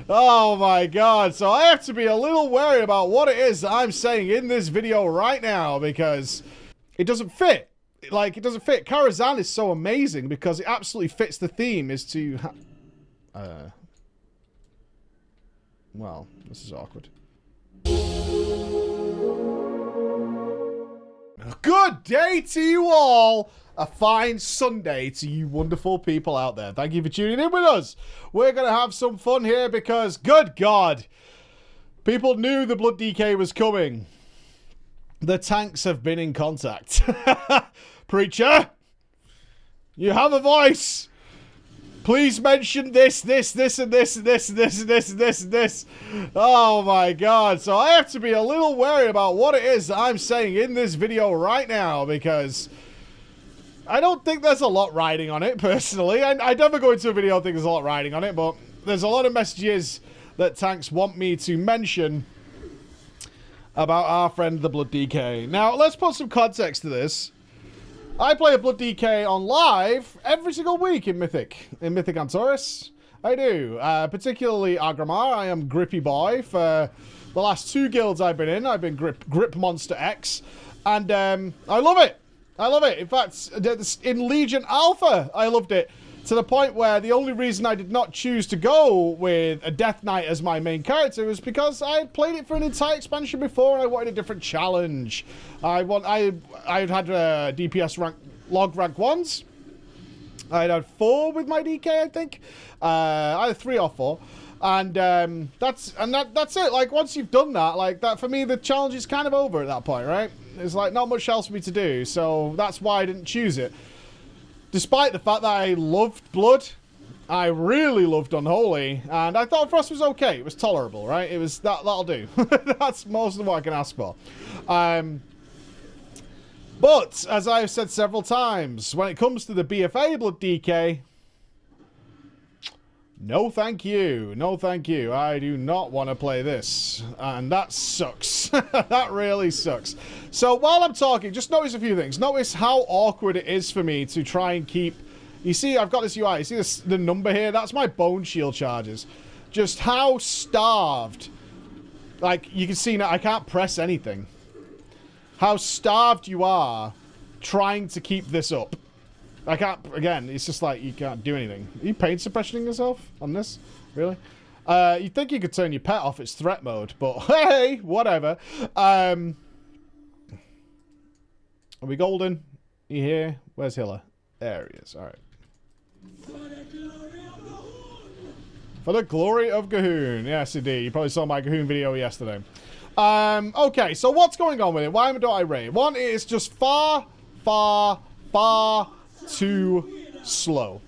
Oh my god, so I have to be a little wary about what it is that I'm saying in this video right now because it doesn't fit. Like, it doesn't fit. Karazhan is so amazing because it absolutely fits the theme is to well, this is awkward. Good day to you all. A fine Sunday to you wonderful people out there. Thank you for tuning in with us. We're going to have some fun here because, good God, people knew the Blood DK was coming. The tanks have been in contact. Preacher, you have a voice. Please mention this, and this. Oh my god. So I have to be a little wary about what it is that I'm saying in this video right now because I don't think there's a lot riding on it, personally. I never go into a video and think there's a lot riding on it, but there's a lot of messages that tanks want me to mention about our friend the Blood DK. Now, let's put some context to this. I play a Blood DK on live every single week in Mythic Antaurus. I do. Particularly Agramar. I am Grippy Boy for the last 2 guilds I've been in. I've been Grip Monster X. And I love it. I love it. In fact, in Legion Alpha, I loved it. To the point where the only reason I did not choose to go with a Death Knight as my main character was because I had played it for an entire expansion before and I wanted a different challenge. I had a DPS rank, log rank 1s. I had 4 with my DK, I think. Either 3 or 4. And that's it. Like, once you've done that, like, that for me, the challenge is kind of over at that point, right? There's like not much else for me to do, so that's why I didn't choose it. Despite the fact that I loved Blood, I really loved Unholy, and I thought Frost was okay. It was tolerable, right? It was that'll do. That's most of what I can ask for. But as I've said several times, when it comes to the BfA Blood DK, no thank you. No thank you. I do not want to play this. And that sucks. That really sucks. So while I'm talking, just notice a few things. Notice how awkward it is for me to try and keep... You see, I've got this UI. You see this, the number here? That's my bone shield charges. Just how starved. Like, you can see now, I can't press anything. How starved you are trying to keep this up. I can't, again, it's just like you can't do anything. Are you pain suppressioning yourself on this? Really? You'd think you could turn your pet off its threat mode, but hey, whatever. Are we golden? You here? Where's Hiller? There he is. Alright. For the glory of Gahoon. Yes, indeed. You probably saw my Gahoon video yesterday. Okay, so what's going on with it? Why don't I rate? One, it's just far too slow.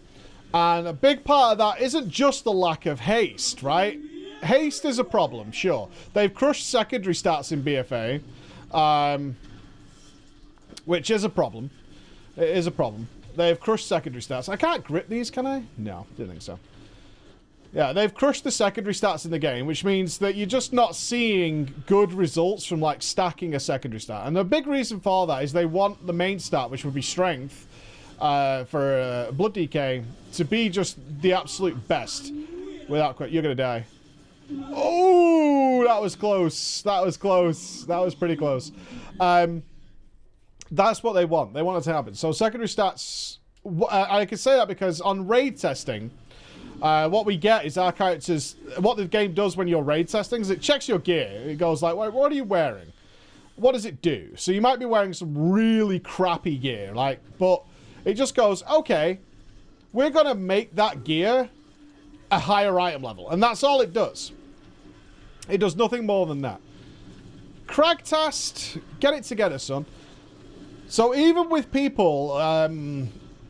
And a big part of that isn't just the lack of haste, right? Haste is a problem, sure. They've crushed secondary stats in BfA, which is a problem. It is a problem. They've crushed secondary stats. I can't grip these, can I? No, didn't think so. Yeah, they've crushed the secondary stats in the game, which means that you're just not seeing good results from, like, stacking a secondary stat. And the big reason for that is they want the main stat, which would be strength, for Blood DK, to be just the absolute best. Without quit. You're going to die. Oh, that was close. That was close. That was pretty close. That's what they want. They want it to happen. So secondary stats, I can say that because on raid testing, what we get is our characters, what the game does when you're raid testing is it checks your gear. It goes like, what are you wearing? What does it do? So you might be wearing some really crappy gear, like, but it just goes, okay, we're going to make that gear a higher item level. And that's all it does. It does nothing more than that. Cragtast, get it together, son. So even with people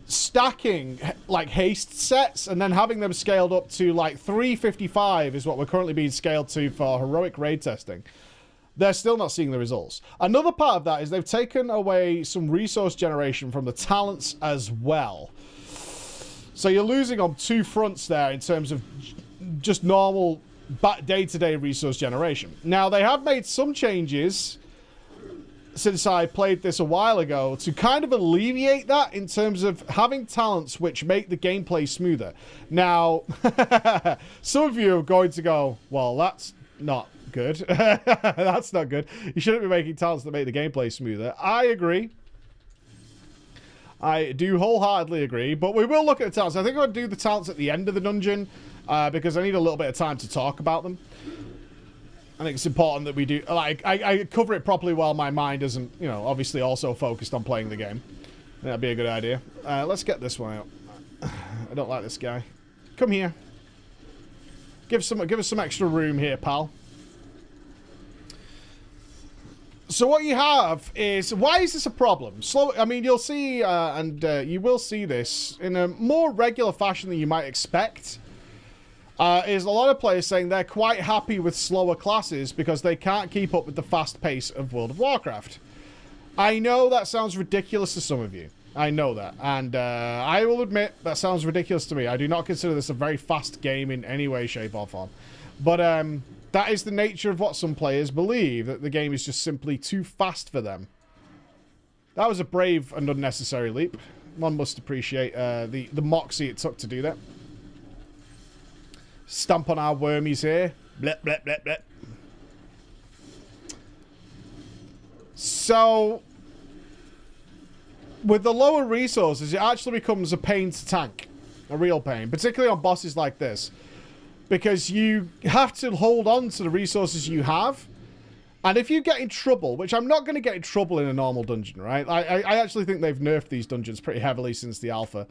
stacking like haste sets and then having them scaled up to like 355 is what we're currently being scaled to for heroic raid testing, they're still not seeing the results. Another part of that is they've taken away some resource generation from the talents as well. So you're losing on 2 fronts there in terms of just normal day-to-day resource generation. Now, they have made some changes since I played this a while ago, to kind of alleviate that in terms of having talents which make the gameplay smoother. Now, some of you are going to go, well, that's not good. That's not good. You shouldn't be making talents that make the gameplay smoother. I agree. I do wholeheartedly agree, but we will look at the talents. I think I'll do the talents at the end of the dungeon because I need a little bit of time to talk about them. I think it's important that we do, like, I cover it properly while my mind isn't, you know, obviously also focused on playing the game. That'd be a good idea. Let's get this one out. I don't like this guy. Come here. Give us some extra room here, pal. So what you have is, why is this a problem? I mean, you'll see, you will see this in a more regular fashion than you might expect. Is a lot of players saying they're quite happy with slower classes because they can't keep up with the fast pace of World of Warcraft. I know that sounds ridiculous to some of you. I know that. And I will admit that sounds ridiculous to me. I do not consider this a very fast game in any way, shape, or form. But that is the nature of what some players believe, that the game is just simply too fast for them. That was a brave and unnecessary leap. One must appreciate the moxie it took to do that. Stamp on our wormies here. Blep, blep, blep, blep. So, with the lower resources, it actually becomes a pain to tank. A real pain. Particularly on bosses like this. Because you have to hold on to the resources you have. And if you get in trouble, which I'm not going to get in trouble in a normal dungeon, right? I actually think they've nerfed these dungeons pretty heavily since the alpha.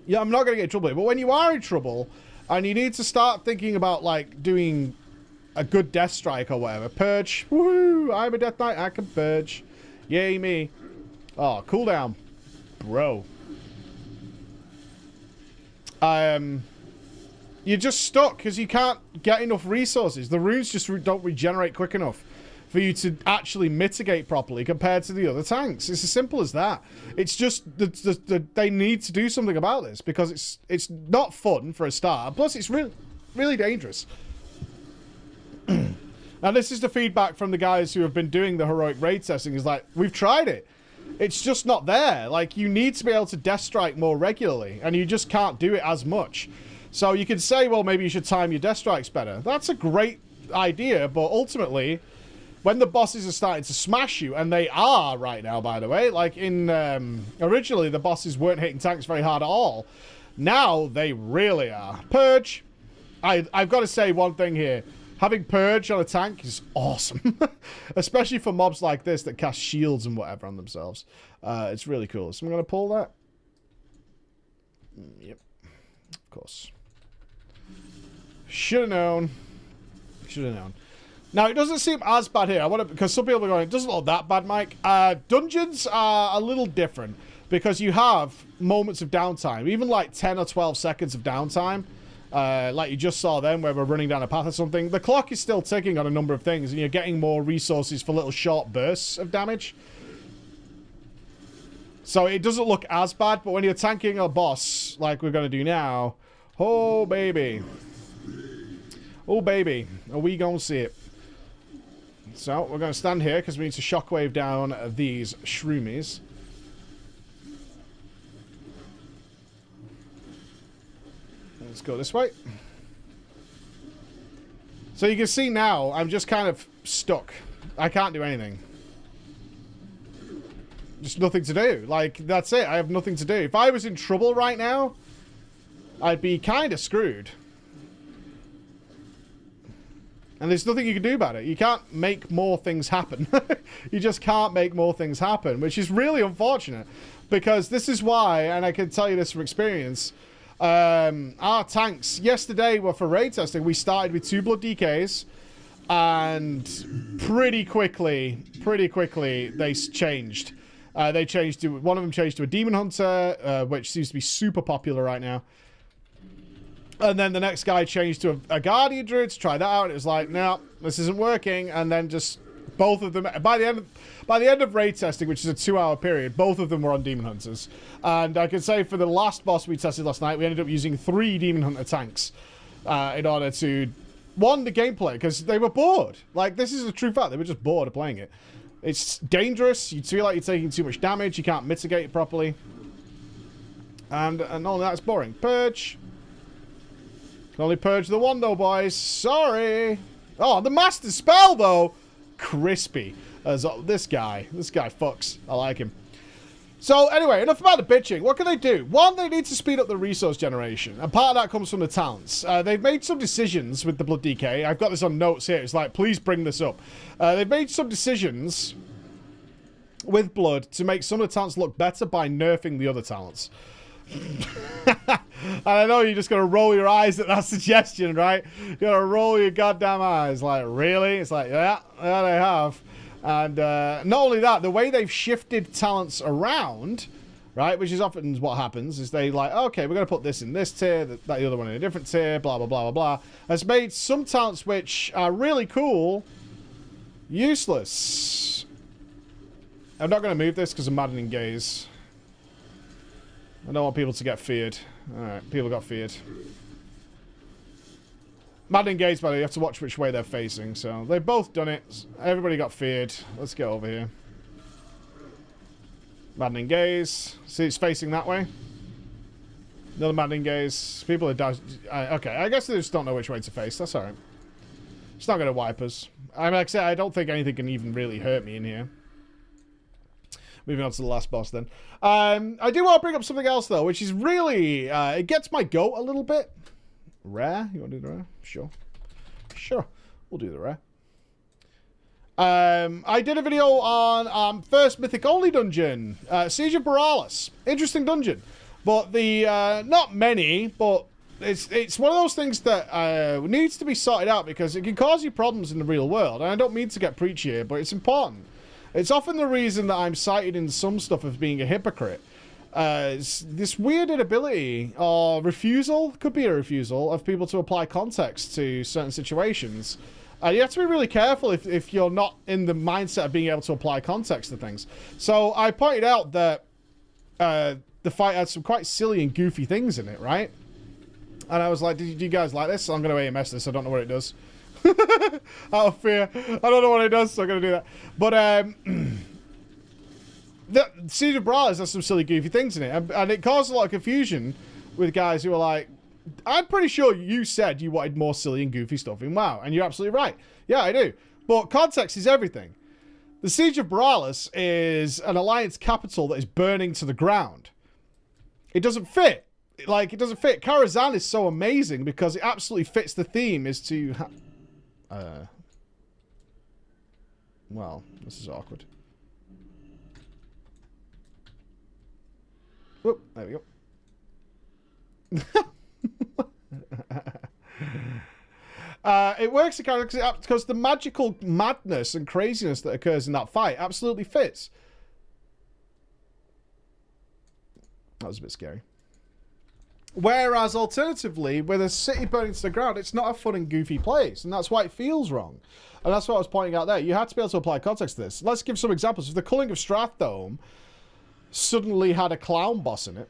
Yeah, I'm not going to get in trouble. But when you are in trouble, and you need to start thinking about, like, doing a good death strike or whatever. Purge. Woohoo! I'm a death knight. I can purge. Yay, me. Oh, cooldown. Bro. You're just stuck because you can't get enough resources. The runes just don't regenerate quick enough for you to actually mitigate properly compared to the other tanks. It's as simple as that. It's just they need to do something about this because it's not fun for a start. Plus, it's really dangerous. Now, this is the feedback from the guys who have been doing the heroic raid testing. Is like, we've tried it. It's just not there. Like, you need to be able to death strike more regularly, and you just can't do it as much. So you could say, well, maybe you should time your death strikes better. That's a great idea, but ultimately, when the bosses are starting to smash you, and they are right now, by the way, like in originally the bosses weren't hitting tanks very hard at all. Now they really are. Purge. I've got to say one thing here. Having Purge on a tank is awesome. Especially for mobs like this that cast shields and whatever on themselves. It's really cool. So I'm going to pull that. Yep. Of course. Should have known. Should have known. Now, it doesn't seem as bad here. I want to, because some people are going, it doesn't look that bad, Mike. Dungeons are a little different because you have moments of downtime, even like 10 or 12 seconds of downtime. Like you just saw then where we're running down a path or something. The clock is still ticking on a number of things, and you're getting more resources for little short bursts of damage. So it doesn't look as bad, but when you're tanking a boss, like we're going to do now, oh, baby. Oh, baby. Are we going to see it? So we're going to stand here because we need to shockwave down these shroomies. Let's go this way. So you can see now, I'm just kind of stuck. I can't do anything. Just nothing to do. Like, that's it. I have nothing to do. If I was in trouble right now, I'd be kind of screwed. And there's nothing you can do about it. You can't make more things happen. You just can't make more things happen, which is really unfortunate. Because this is why, and I can tell you this from experience, our tanks yesterday were for raid testing. We started with 2 Blood DKs, and pretty quickly they changed. They changed to, one of them changed to a Demon Hunter, which seems to be super popular right now. And then the next guy changed to a Guardian Druid to try that out. It was like, no, this isn't working. And then just both of them, by the end of raid testing, which is a 2-hour period, both of them were on Demon Hunters. And I can say for the last boss we tested last night, we ended up using 3 Demon Hunter tanks in order to One, the gameplay, because they were bored. Like, this is a true fact. They were just bored of playing it. It's dangerous. You feel like you're taking too much damage. You can't mitigate it properly. And all that, it's boring. Purge. Can only purge the one, though, boys. Sorry. Oh, the master spell, though. Crispy. As this guy. This guy fucks. I like him. So, anyway, enough about the bitching. What can they do? One, they need to speed up the resource generation. And part of that comes from the talents. They've made some decisions with the Blood DK. I've got this on notes here. It's like, please bring this up. They've made some decisions with Blood to make some of the talents look better by nerfing the other talents. And I know you're just going to roll your eyes at that suggestion, right? You're going to roll your goddamn eyes. Like, really? It's like, yeah, they have. And not only that, the way they've shifted talents around, right, which is often what happens, is they like, okay, we're going to put this in this tier, that the other one in a different tier, blah, blah, blah, blah, blah, has made some talents which are really cool useless. I'm not going to move this because of maddening gaze. I don't want people to get feared. Alright, people got feared. Maddening gaze, by the way, you have to watch which way they're facing. So, they've both done it. Everybody got feared. Let's get over here. Maddening gaze. See, it's facing that way. Another maddening gaze. People are... okay, I guess they just don't know which way to face. That's alright. It's not going to wipe us. I mean, like I said, I don't think anything can even really hurt me in here. Moving on to the last boss then. I do want to bring up something else though, which is really, it gets my goat a little bit. Rare? You want to do the rare? Sure. Sure. We'll do the rare. I did a video on first Mythic Only dungeon. Siege of Borealis. Interesting dungeon. But the, not many, but it's one of those things that needs to be sorted out because it can cause you problems in the real world. And I don't mean to get preachy here, but it's important. It's often the reason that I'm cited in some stuff as being a hypocrite. This weird inability or refusal, could be a refusal, of people to apply context to certain situations. You have to be really careful if you're not in the mindset of being able to apply context to things. So I pointed out that the fight had some quite silly and goofy things in it, right? And I was like, do you guys like this? I'm going to AMS this. I don't know what it does. Out of fear. I don't know what it does, so I'm going to do that. But, the Siege of Borealis has some silly, goofy things in it. And it caused a lot of confusion with guys who were like, I'm pretty sure you said you wanted more silly and goofy stuff in WoW. And you're absolutely right. Yeah, I do. But context is everything. The Siege of Borealis is an alliance capital that is burning to the ground. It doesn't fit. Like, it doesn't fit. Karazhan is so amazing because it absolutely fits the theme is to... well, this is awkward. Whoop, there we go. It works because the magical madness and craziness that occurs in that fight absolutely fits. That was a bit scary. Whereas, alternatively, with a city burning to the ground, it's not a fun and goofy place, and that's why it feels wrong. And that's what I was pointing out there. You have to be able to apply context to this. Let's give some examples. If the Culling of Strathdome suddenly had a clown boss in it,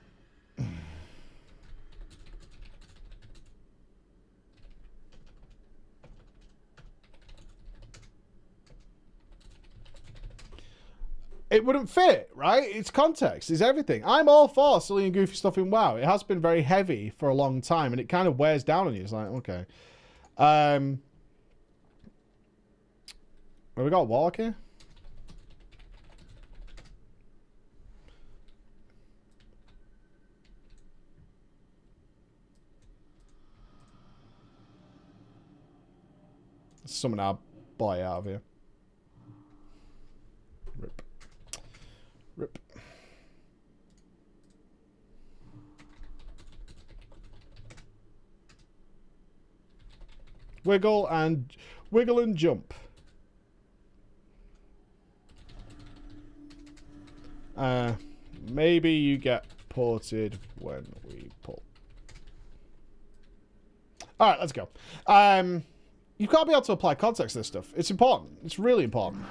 it wouldn't fit, right? It's context, it's everything. I'm all for silly and goofy stuff in WoW. It has been very heavy for a long time, and it kind of wears down on you. It's like, okay. Have we got a Warlock here? Let's summon our boy out of here. Rip. Rip. Wiggle and jump. Maybe you get ported when we pull. All right, let's go. You've got to be able to apply context to this stuff. It's important. It's really important.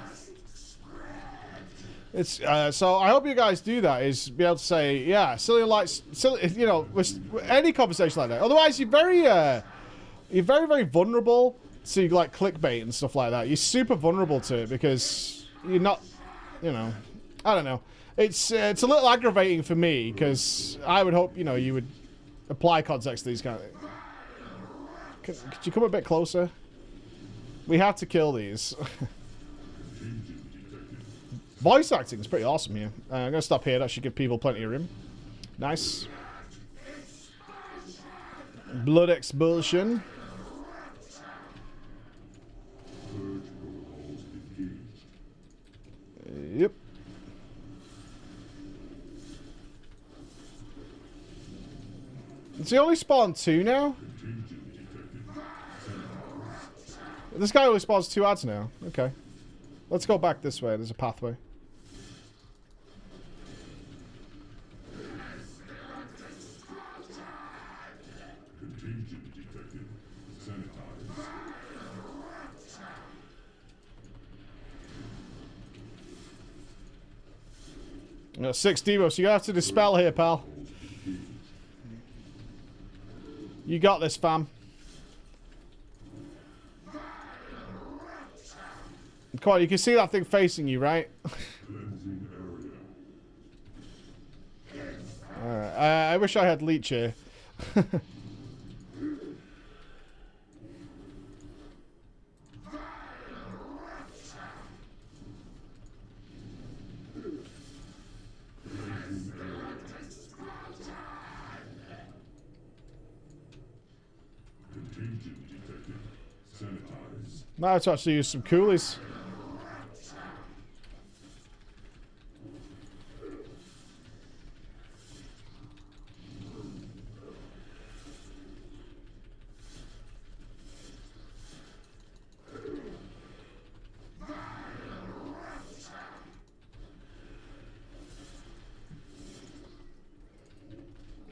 It's so I hope you guys do that. Is be able to say, yeah, silly lights, silly, you know, with any conversation like that. Otherwise, you're very, you're very, very vulnerable to like clickbait and stuff like that. You're super vulnerable to it because you're not, you know, I don't know. It's a little aggravating for me because I would hope, you know, you would apply context to these kind of things. Could you come a bit closer? We have to kill these. Voice acting is pretty awesome here. I'm going to stop here. That should give people plenty of room. Nice. Blood expulsion. Yep. Does he only spawn 2 now? This guy only spawns 2 ads now. Okay. Let's go back this way. There's a pathway. You got 6 Devo, so you have to dispel here, pal. You got this, fam. Come on, you can see that thing facing you, right? Alright, I wish I had leech here. Now let's actually use some coolies.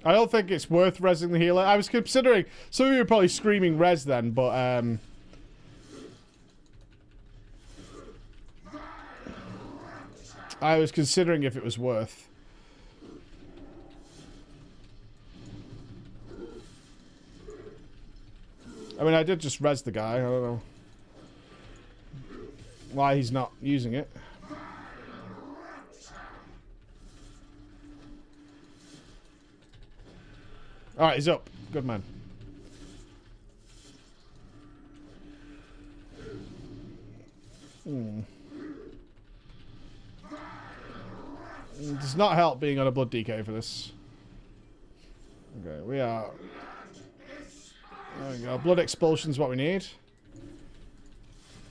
I don't think it's worth resing the healer. I was considering, some of you are probably screaming res then, but I was considering if it was worth. I mean, I did just res the guy. I don't know why he's not using it. Alright, he's up. Good man. It does not help being on a blood DK for this. Okay, we are... There we go. Blood expulsion is what we need.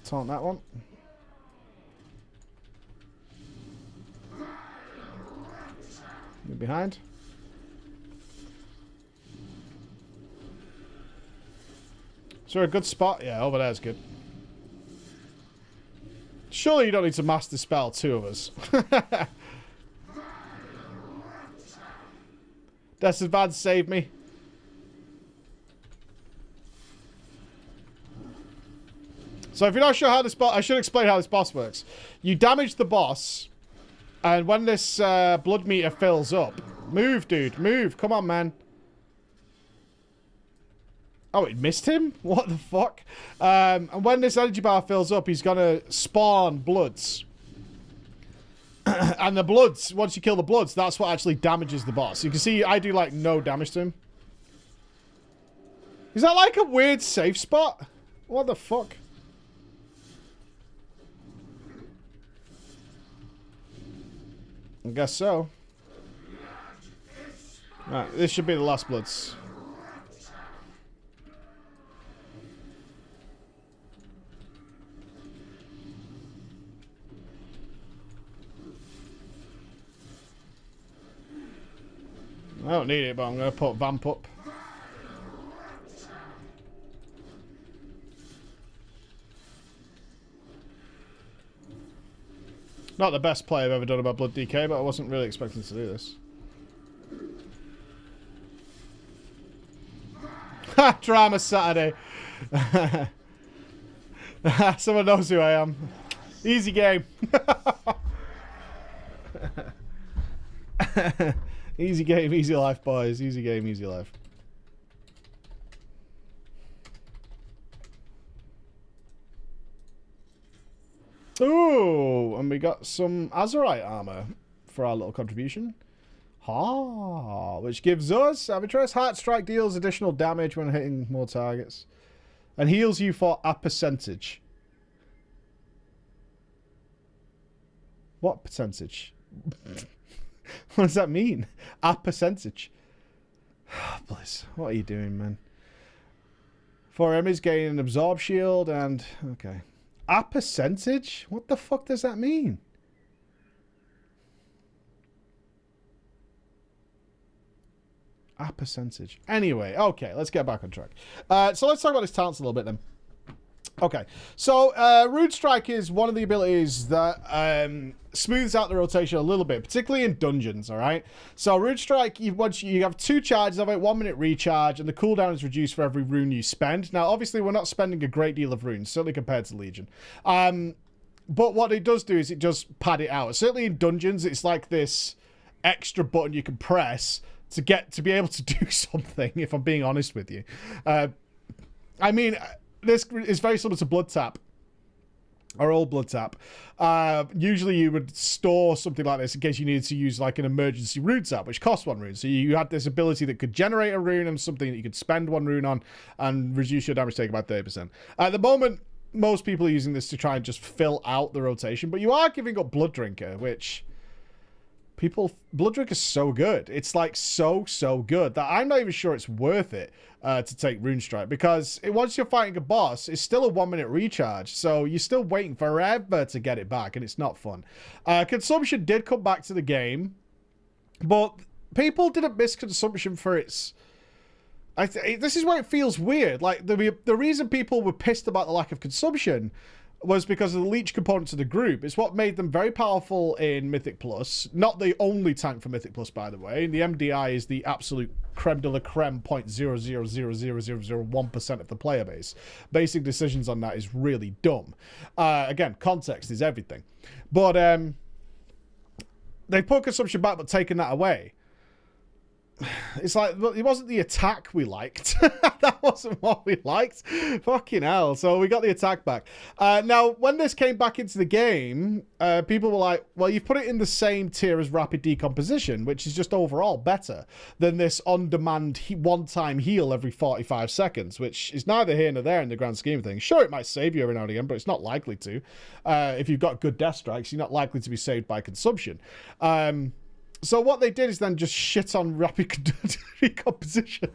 Taunt that one. You're behind. Is there a good spot? Yeah, over there's good. Surely you don't need to master spell 2 of us. Disadvantage save me. So if you're not sure how this boss... I should explain how this boss works. You damage the boss, and when this blood meter fills up... Move, dude. Move. Come on, man. Oh, it missed him? What the fuck? And when this energy bar fills up, he's going to spawn bloods. And the bloods, once you kill the bloods, that's what actually damages the boss. You can see I do, like, no damage to him. Is that, like, a weird safe spot? What the fuck? I guess so. Alright, this should be the last bloods. I don't need it, but I'm going to put Vamp up. Not the best play I've ever done about Blood DK, but I wasn't really expecting to do this. Ha! Drama Saturday. Someone knows who I am. Easy game. Easy game, easy life, boys. Easy game, easy life. Ooh, and we got some Azurite armor for our little contribution. Which gives us Arbitress Heart Strike deals additional damage when hitting more targets. And heals you for a percentage. What percentage? What does that mean? A percentage. Bliss, what are you doing, man? 4 enemies gain an absorb shield and... Okay. A percentage? What the fuck does that mean? A percentage. Anyway, okay, let's get back on track. So let's talk about his talents a little bit then. Okay, so Rune Strike is one of the abilities that smooths out the rotation a little bit, particularly in dungeons, all right? So Rune Strike, once you have 2 charges of it, 1 minute recharge, and the cooldown is reduced for every rune you spend. Now, obviously, we're not spending a great deal of runes, certainly compared to Legion. But what it does do is it does pad it out. Certainly in dungeons, it's like this extra button you can press to be able to do something, if I'm being honest with you. I mean, this is very similar to Blood Tap, or old Blood Tap. Usually you would store something like this in case you needed to use like an emergency rune tap, which costs 1 rune. So you had this ability that could generate a rune and something that you could spend 1 rune on and reduce your damage take by 30%. At the moment, most people are using this to try and just fill out the rotation, but you are giving up Blood Drinker, which... Blood Drink is so good. It's like so good that I'm not even sure it's worth it to take Rune Strike, because once you're fighting a boss, it's still a 1 minute recharge. So you're still waiting forever to get it back, and it's not fun. Consumption did come back to the game, but people didn't miss Consumption for its... this is where it feels weird. Like the reason people were pissed about the lack of Consumption was because of the leech component to the group. It's what made them very powerful in Mythic Plus. Not the only tank for Mythic Plus, by the way. The MDI is the absolute creme de la creme 0.0000001% of the player base. Basing decisions on that is really dumb. Again, context is everything. But they put Consumption back, but taken that away. It's like, well, it wasn't the attack we liked. That wasn't what we liked. Fucking hell. So we got the attack back. Now, when this came back into the game, people were like, well, you've put it in the same tier as Rapid Decomposition, which is just overall better than this on-demand one-time heal every 45 seconds, which is neither here nor there in the grand scheme of things. Sure, it might save you every now and again, but it's not likely to. If you've got good death strikes, you're not likely to be saved by Consumption. So what they did is then just shit on Rapid Decomposition.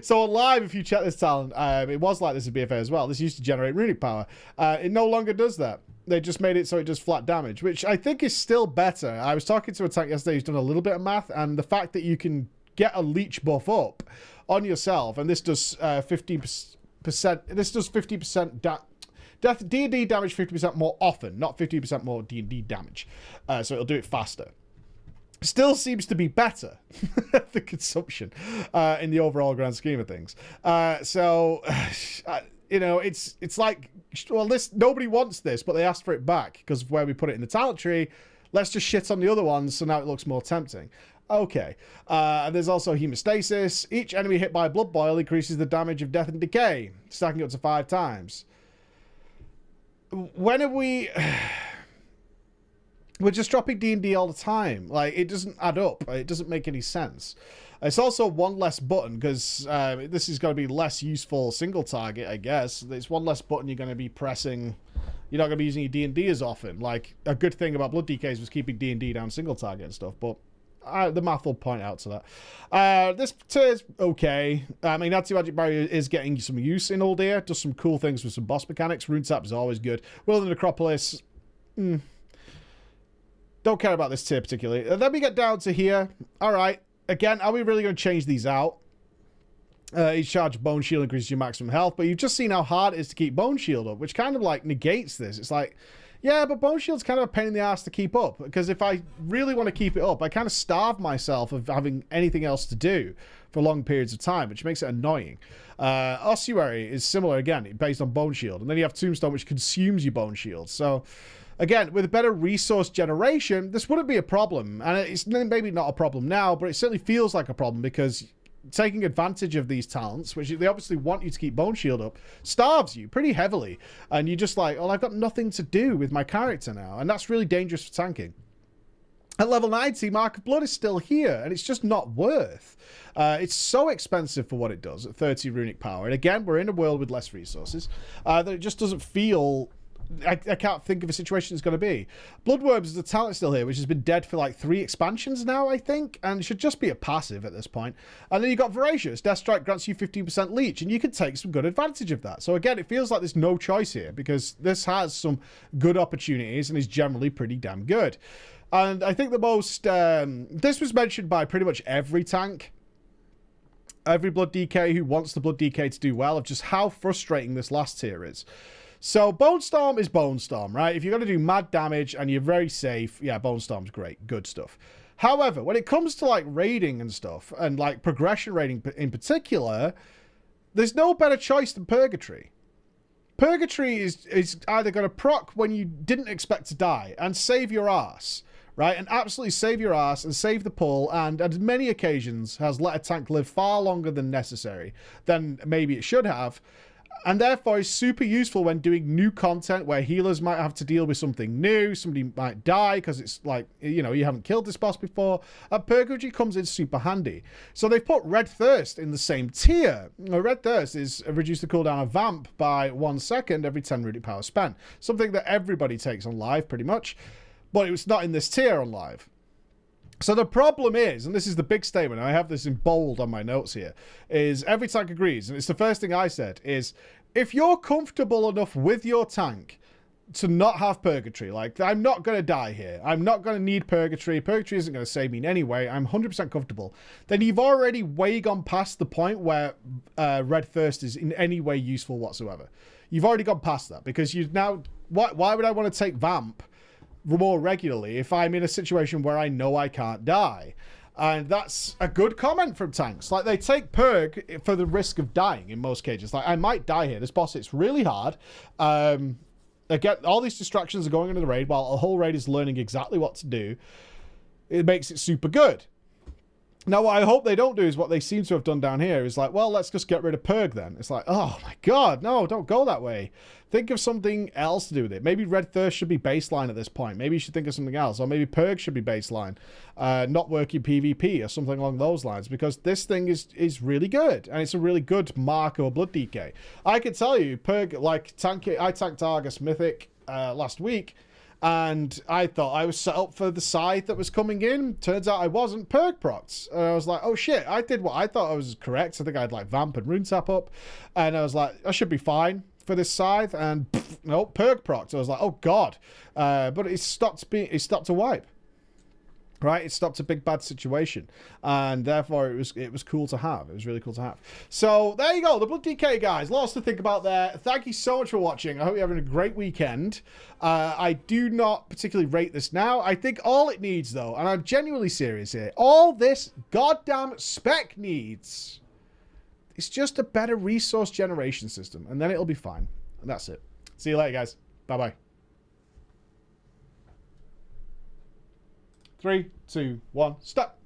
So on live, if you check this talent, it was like this in BfA as well. This used to generate runic power. It no longer does that. They just made it so it does flat damage, which I think is still better. I was talking to a tank yesterday who's done a little bit of math, and the fact that you can get a leech buff up on yourself, and this does 15%. This does 50% D&D damage 50% more often, not 50% more D&D damage. So it'll do it faster. Still seems to be better the Consumption in the overall grand scheme of things. You know, it's like, well, nobody wants this, but they asked for it back because of where we put it in the talent tree. Let's just shit on the other ones, so now it looks more tempting. Okay. And there's also Hemostasis. Each enemy hit by a Blood Boil increases the damage of Death and Decay, stacking up to 5 times. When are we... We're just dropping D&D all the time. Like, it doesn't add up. It doesn't make any sense. It's also one less button, because this is going to be less useful single target, I guess. It's one less button you're going to be pressing. You're not going to be using your D&D as often. Like, a good thing about Blood DKs was keeping D&D down single target and stuff, but the math will point out to that. This tier's okay. I mean, Anti-Magic Barrier is getting some use in Uldir. Does some cool things with some boss mechanics. Rune Tap is always good. Will of the Necropolis... Don't care about this tier particularly. And then we get down to here. All right. Again, are we really going to change these out? Each charge of Bone Shield increases your maximum health, but you've just seen how hard it is to keep Bone Shield up, which kind of like negates this. It's like, yeah, but Bone Shield's kind of a pain in the ass to keep up, because if I really want to keep it up, I kind of starve myself of having anything else to do for long periods of time, which makes it annoying. Ossuary is similar, again, based on Bone Shield. And then you have Tombstone, which consumes your Bone Shield. So... Again, with better resource generation, this wouldn't be a problem. And it's maybe not a problem now, but it certainly feels like a problem because taking advantage of these talents, which they obviously want you to keep Bone Shield up, starves you pretty heavily. And you're just like, well, I've got nothing to do with my character now. And that's really dangerous for tanking. At level 90, Mark of Blood is still here, and it's just not worth. It's so expensive for what it does at 30 runic power. And again, we're in a world with less resources, that it just doesn't feel... I can't think of a situation it's going to be. Bloodworms is a talent still here, which has been dead for like 3 expansions now, I think, and should just be a passive at this point. And then you've got Voracious. Death Strike grants you 15% leech, and you can take some good advantage of that. So again, it feels like there's no choice here, because this has some good opportunities and is generally pretty damn good. And I think the most... this was mentioned by pretty much every tank. Every Blood DK who wants the Blood DK to do well, of just how frustrating this last tier is. So Bone Storm is Bone Storm, right? If you're going to do mad damage and you're very safe, yeah, Bone Storm's great. Good stuff. However, when it comes to like raiding and stuff, and like progression raiding in particular, there's no better choice than Purgatory. Purgatory is either going to proc when you didn't expect to die and save your ass, right? And absolutely save your ass and save the pull, and on many occasions has let a tank live far longer than necessary, than maybe it should have. And therefore is super useful when doing new content where healers might have to deal with something new. Somebody might die because it's like, you know, you haven't killed this boss before. And Purgatory comes in super handy. So they've put Red Thirst in the same tier. Red Thirst is reduce the cooldown of Vamp by 1 second every 10 runic power spent. Something that everybody takes on live pretty much. But it was not in this tier on live. So the problem is, and this is the big statement, and I have this in bold on my notes here, is every tank agrees, and it's the first thing I said, is if you're comfortable enough with your tank to not have Purgatory, like, I'm not going to die here, I'm not going to need Purgatory, Purgatory isn't going to save me in any way, I'm 100% comfortable, then you've already way gone past the point where Red Thirst is in any way useful whatsoever. You've already gone past that, because you've now... Why would I want to take Vamp more regularly if I'm in a situation where I know I can't die? And that's a good comment from tanks. Like, they take Purg for the risk of dying in most cases. Like, I might die here. This boss hits really hard. Again, all these distractions are going into the raid while the whole raid is learning exactly what to do. It makes it super good. Now, what I hope they don't do is what they seem to have done down here is like, well, let's just get rid of Purg then. It's like, oh my god, no, don't go that way. Think of something else to do with it. Maybe Red Thirst should be baseline at this point. Maybe you should think of something else. Or maybe Purg should be baseline. Not working PvP or something along those lines. Because this thing is really good. And it's a really good mark of a Blood DK. I can tell you, Purg, like, I tanked Argus Mythic last week. And I thought I was set up for the scythe that was coming in. Turns out I wasn't. Purg procs. And I was like, oh shit, I did what I thought I was correct. I think I had like Vamp and Rune Tap up. And I was like, I should be fine for this scythe. And no, Purg procs. I was like, oh god. But it stopped a wipe. Right, it stopped a big bad situation, and therefore it was cool to have. It was really cool to have. So there you go, the Blood DK, guys. Lots to think about there. Thank you so much for watching. I hope you're having a great weekend. I do not particularly rate this now. I think all it needs, though, and I'm genuinely serious here, all this goddamn spec needs is just a better resource generation system, and then it'll be fine. And that's it. See you later, guys. Bye bye. 3, 2, 1, stop.